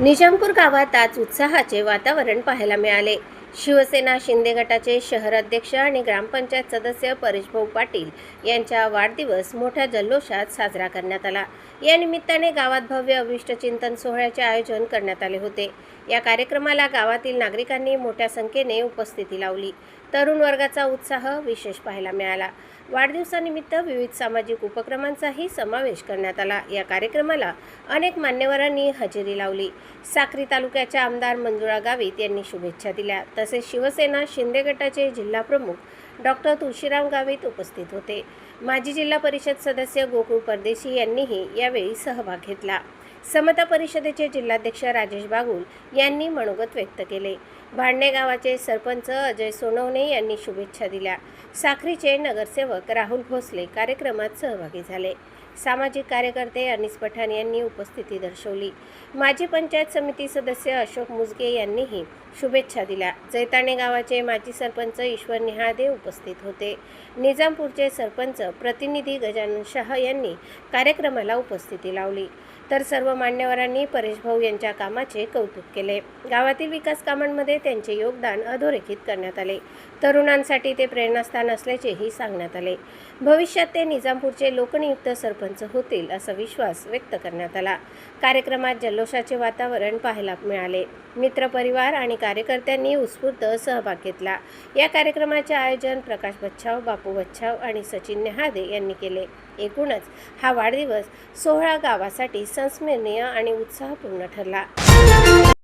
निजामपूर गावात आज उत्साहाचे वातावरण पाहायला मिळाले। शिवसेना शिंदे गटाचे शहर अध्यक्ष आणि ग्रामपंचायत सदस्य परेशभाऊ पाटील यांचा वाढदिवस मोठ्या जल्लोषात साजरा करण्यात आला। या निमित्ताने गावात भव्य अभिष्ट चिंतन सोहळ्याचे आयोजन करण्यात आले होते। या कार्यक्रमाला गावातील नागरिकांनी मोठ्या संख्येने उपस्थिती लावली। तरुण वर्गाचा उत्साह विशेष पाहायला मिळाला। वाढदिवसानिमित्त विविध सामाजिक उपक्रमांचाही समावेश करण्यात आला। या कार्यक्रमाला अनेक मान्यवरांनी हजेरी लावली। साक्री तालुक्याच्या आमदार मंजुळा गावित यांनी शुभेच्छा दिल्या। तसेच शिवसेना शिंदे गटाचे जिल्हा प्रमुख डॉक्टर तुळशीराम गावित उपस्थित होते। माजी जिल्हा परिषद सदस्य गोकुळ परदेशी यांनीही यावेळी सहभाग घेतला। समता परिषदेचे जिल्हाध्यक्ष राजेश बागुल यांनी मनोगत व्यक्त केले। भांडणे गावाचे सरपंच अजय सोनवणे यांनी शुभेच्छा दिल्या। साक्रीचे नगरसेवक राहुल भोसले कार्यक्रमात सहभागी झाले। सामाजिक कार्यकर्ते अनिस पठाण यांनी उपस्थिती दर्शवली। माजी पंचायत समिती सदस्य अशोक मुजगे यांनीही शुभेच्छा दिल्या। जैताणे गावाचे माजी सरपंच ईश्वर निहाळदे उपस्थित होते। निजामपूरचे सरपंच प्रतिनिधी गजानन शाह यांनी कार्यक्रमाला उपस्थिती लावली। तर सर्व मान्यवरांनी परेशभाऊ यांच्या कामाचे कौतुक केले। गावातील विकास कामांमध्ये त्यांचे योगदान अधोरेखित करण्यात आले। तरुणांसाठी ते प्रेरणास्थान असल्याचेही सांगण्यात आले। भविष्यात ते निजामपूरचे लोकनियुक्त सरपंच होतील असा विश्वास व्यक्त करण्यात आला। कार्यक्रमात जल्लोषाचे वातावरण पाहायला मिळाले। मित्रपरिवार आणि कार्यकर्त्यांनी उत्स्फूर्त सहभाग घेतला। या कार्यक्रमाचे आयोजन प्रकाश बच्छाव, बापू बच्छाव आणि सचिन नेहादे यांनी केले। एकूणच हा वाढदिवस सोहळा गावासाठी संस्मरणीय आणि उत्साहपूर्ण ठरला।